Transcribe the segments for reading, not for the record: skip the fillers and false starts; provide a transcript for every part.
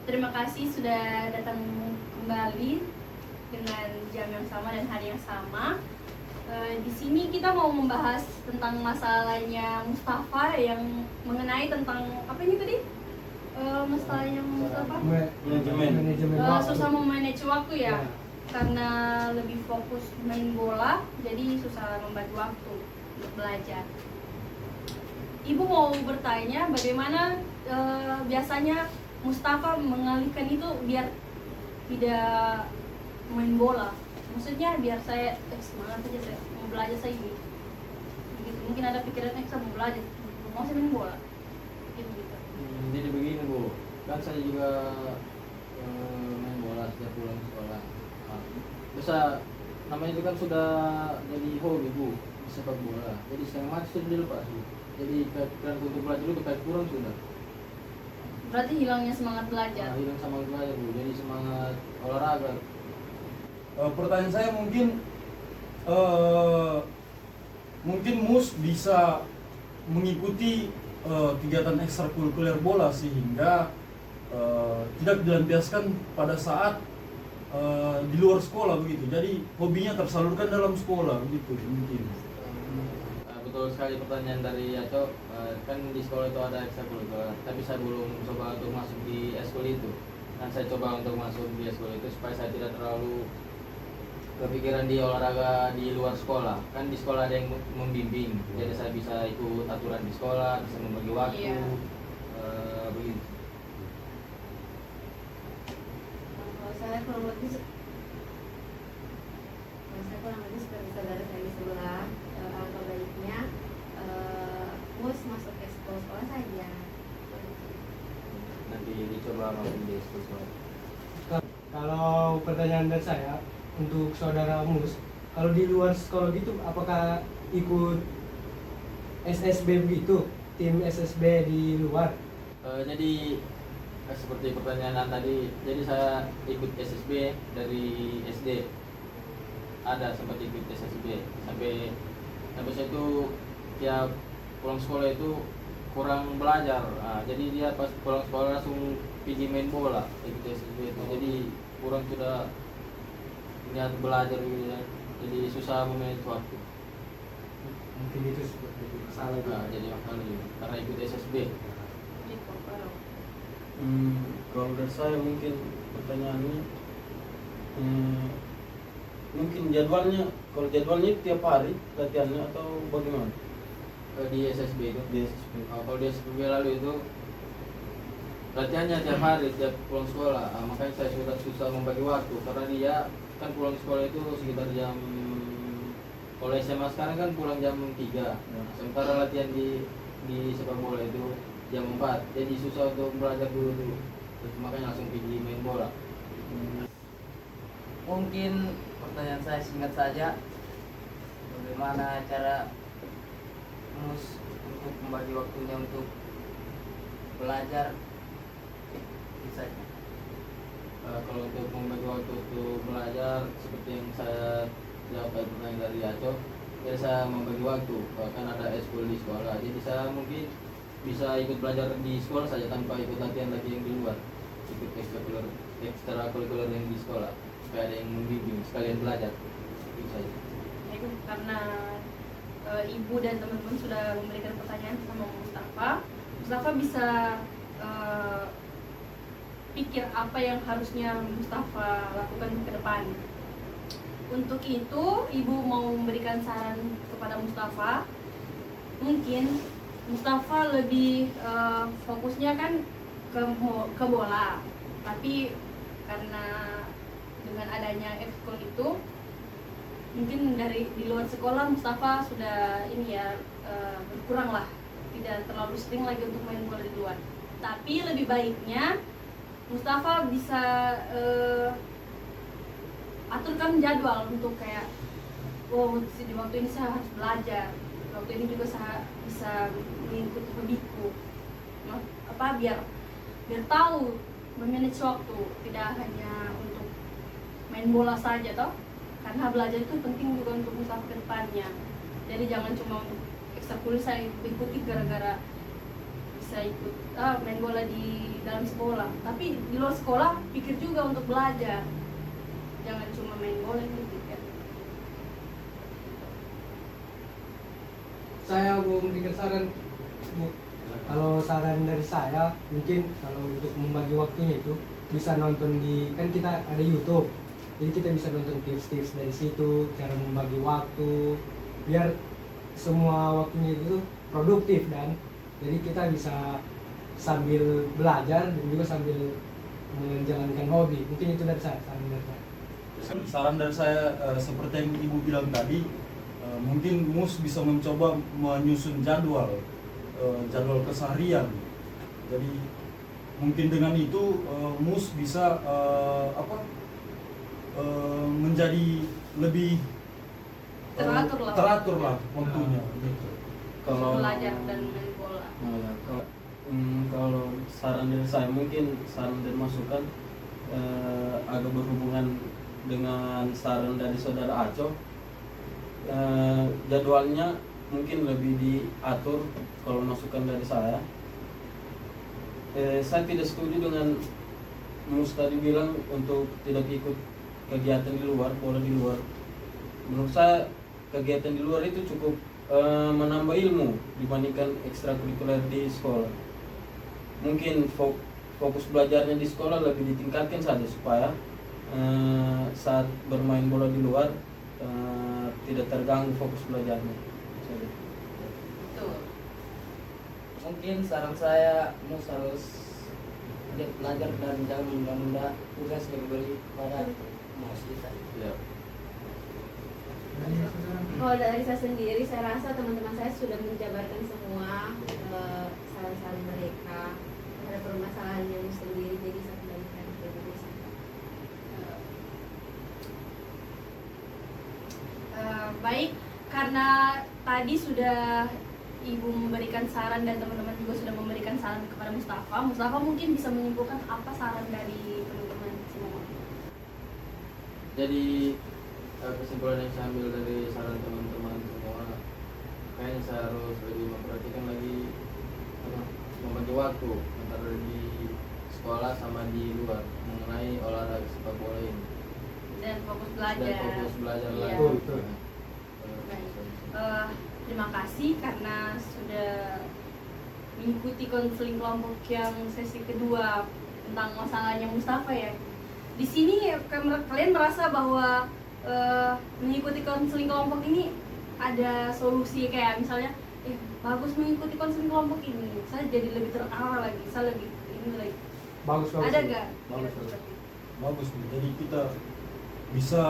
Terima kasih sudah datang kembali dengan jam yang sama dan hari yang sama. Di sini kita mau membahas tentang masalahnya Mustafa yang mengenai tentang apa ini tadi? Masalahnya Mustafa? Manajemen Susah memanage waktu ya. Karena lebih fokus main bola, jadi susah membagi waktu untuk belajar. Ibu mau bertanya bagaimana biasanya Mustafa mengalihkan itu biar tidak main bola. Maksudnya biar saya semangat aja, saya mau belajar saya ini. Begitu. Mungkin ada pikiran saya mau belajar, mau saya main bola. Gitu. Jadi begini Bu, kan saya juga main bola setiap pulang sekolah. Bisa namanya itu kan sudah jadi hobi Bu, sepak bola. Jadi setengah mati sudah dilepas Bu. Jadi pikiran untuk belajar itu kayak kurang sudah. Berarti hilangnya semangat belajar. Hilang semangat belajar Bu, jadi semangat olahraga. Pertanyaan saya mungkin Mus bisa mengikuti kegiatan ekstrakurikuler bola sehingga tidak dilampiaskan pada saat di luar sekolah begitu. Jadi hobinya tersalurkan dalam sekolah begitu mungkin. Betul sekali pertanyaan dari Yaco. Kan di sekolah itu ada ekstrakurikuler, tapi saya belum coba untuk masuk di eskul itu. Dan saya coba untuk masuk di eskul itu supaya saya tidak terlalu kepikiran di olahraga di luar sekolah. Kan di sekolah ada yang membimbing, jadi saya bisa ikut aturan di sekolah, bisa membagi waktu. Iya. Begitu. Kalau saya kurang lebih seperti saudara saya di sebelah, alangkah baiknya Mus masuk ke sekolah saja. Nanti dicoba masuk di eskul sekolah. Kalau pertanyaan dari saya untuk saudara Mus, kalau di luar sekolah gitu, apakah ikut SSB begitu, tim SSB di luar? Jadi seperti pertanyaan tadi, jadi saya ikut SSB dari SD. Ada sempat ikut SSB sampai saya itu tiap pulang sekolah itu kurang belajar. Jadi dia pas pulang sekolah langsung pergi main bola ikut SSB itu. Jadi kurang sudah niat belajar gitu ya. Jadi susah memanage waktu. Mungkin itu seperti masalah gitu. Jadi makanya juga karena ikut SSB. Kalau dari saya mungkin pertanyaannya mungkin jadwalnya, kalau jadwalnya tiap hari latihannya atau bagaimana? Di SSB itu. Di SSB. Kalau di SSB lalu itu latihannya tiap hari, tiap pulang sekolah. Makanya saya sudah susah membagi waktu karena dia kan pulang sekolah itu sekitar jam, kalau SMA sekarang kan pulang jam 3. Sementara latihan di sepak bola itu jam 4. Jadi susah untuk belajar dulu. Terus makanya langsung pergi main bola. Mungkin pertanyaan saya singkat saja, bagaimana cara Mus untuk membagi waktunya untuk belajar? Bisa. Kalau untuk membagi waktu untuk belajar seperti yang saya jawab pertanyaan dari Aco, ya saya membagi waktu. Kan ada eskul di sekolah, jadi saya mungkin bisa ikut belajar di sekolah saja tanpa ikut latihan lagi yang di luar. Ikut ekstrakurikuler yang di sekolah supaya ada yang membimbing sekalian belajar. Itu saja. Itu karena ibu dan teman-teman sudah memberikan pertanyaan sama Mustafa. Mustafa bisa pikir apa yang harusnya Mustafa lakukan ke depan. Untuk itu, ibu mau memberikan saran kepada Mustafa. Mungkin Mustafa lebih fokusnya kan ke bola, tapi karena dengan adanya ekskul itu mungkin di luar sekolah Mustafa sudah berkurang lah, tidak terlalu sering lagi untuk main bola di luar. Tapi lebih baiknya Mustafa bisa aturkan jadwal untuk kayak, di waktu ini saya harus belajar, waktu ini juga saya bisa mengikuti hobiku, biar tahu memanage waktu, tidak hanya untuk main bola saja toh, karena belajar itu penting juga untuk Mustafa ke depannya. Jadi jangan cuma untuk ekstrakurikuler saya ikuti gara-gara bisa ikut main bola di dalam sekolah, tapi di luar sekolah pikir juga untuk belajar, jangan cuma main bola gitu kan. Saya mau memberikan saran, Bu. Kalau saran dari saya, mungkin kalau untuk membagi waktunya itu bisa nonton di, kan kita ada YouTube, jadi kita bisa nonton tips-tips dari situ, cara membagi waktu, biar semua waktunya itu produktif, dan jadi kita bisa sambil belajar dan juga sambil menjalankan hobi. Mungkin itu dari saya, saran dari saya. Saran dari saya seperti yang Ibu bilang tadi, mungkin MUS bisa mencoba menyusun jadwal keseharian. Jadi mungkin dengan itu MUS bisa menjadi lebih teratur lah waktunya. Gitu. Kalau Belajar dan main bola. Oh ya, kalau saran dari saya, mungkin saran dan masukan agak berhubungan dengan saran dari saudara Aco. Jadwalnya mungkin lebih diatur. Kalau masukan dari saya tidak setuju dengan Mus tadi bilang untuk tidak ikut kegiatan di luar, bola di luar. Menurut saya kegiatan di luar itu cukup menambah ilmu dibandingkan ekstrakurikuler di sekolah. Mungkin fokus belajarnya di sekolah lebih ditingkatkan saja supaya saat bermain bola di luar tidak terganggu fokus belajarnya. Betul. Mungkin saran saya Mus harus giat belajar dan jangan menunda-nunda tugas yang diberi kepada Mus kita. Ya. Kalau dari saya sendiri, saya rasa teman-teman saya sudah menjabarkan semua saran-saran mereka terhadap permasalahan yang sendiri. Jadi saya kembalikan ke Indonesia. Baik, karena tadi sudah Ibu memberikan saran dan teman-teman juga sudah memberikan saran kepada Mustafa. Mustafa mungkin bisa menyimpulkan apa saran dari teman-teman semua. Jadi kesimpulan yang saya ambil dari saran teman-teman semua, kayaknya saya harus lebih memperhatikan lagi membagi waktu antara di sekolah sama di luar mengenai olahraga sepak bola ini. Dan fokus belajar. Dan fokus belajar Iya. lagi. Betul. Baik. Terima kasih karena sudah mengikuti konseling kelompok yang sesi kedua tentang masalahnya Mustafa ya. Di sini kalian merasa bahwa mengikuti konseling kelompok ini ada solusi, kayak misalnya bagus mengikuti konseling kelompok ini, saya jadi lebih terarah lagi, saya lebih ini lagi. Bagus. Ada gak? Bagus nih. Jadi kita bisa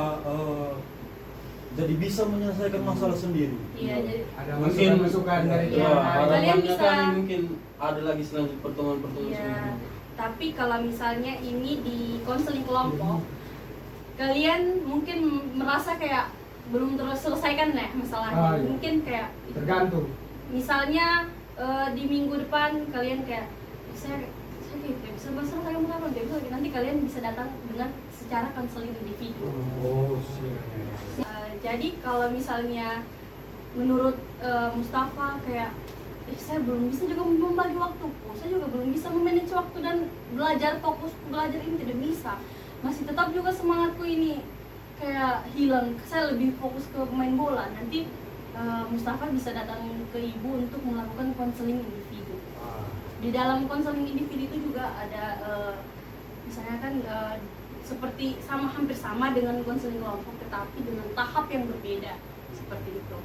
menyelesaikan masalah sendiri. Iya, jadi Ada Mungkin masukan dari Iya. teman. Kalian harapannya bisa- kan mungkin ada lagi selanjutnya pertemuan-pertemuan Iya. selanjutnya. Tapi kalau misalnya ini di konseling kelompok, kalian mungkin merasa kayak belum terselesaikan lah masalahnya. Ah, iya. Mungkin kayak Tergantung. misalnya di minggu depan kalian kayak saya kayak tidak bisa selesaikan masalah, tidak bisa. Nanti kalian bisa datang dengan secara konseling individu. Oh, siap. Jadi kalau misalnya menurut Mustafa kayak saya belum bisa juga membagi waktuku, saya juga belum bisa memanage waktu dan belajar, fokus belajar ini tidak bisa, masih tetap juga semangatku ini kayak hilang, saya lebih fokus ke main bola. Nanti Mustafa bisa datang ke ibu untuk melakukan konseling individu. Di dalam konseling individu itu juga ada misalnya kan seperti hampir sama dengan konseling kelompok, tetapi dengan tahap yang berbeda seperti itu.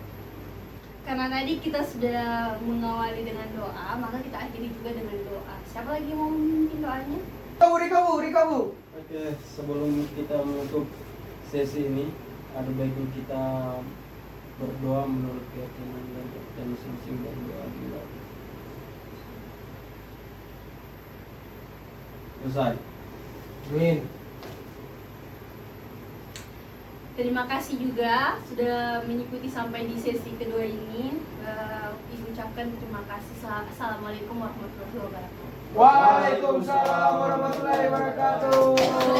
Karena tadi kita sudah mengawali dengan doa, maka kita akhiri juga dengan doa. Siapa lagi yang mau memimpin doanya? Rikabu. Oke, sebelum kita menutup sesi ini, ada baiknya kita berdoa menurut keyakinan dan masing-masing berdoa juga. Selesai. Amin. Terima kasih juga sudah mengikuti sampai di sesi kedua ini. Ibu ucapkan terima kasih. Assalamualaikum warahmatullahi wabarakatuh. Waalaikumsalam warahmatullahi wabarakatuh.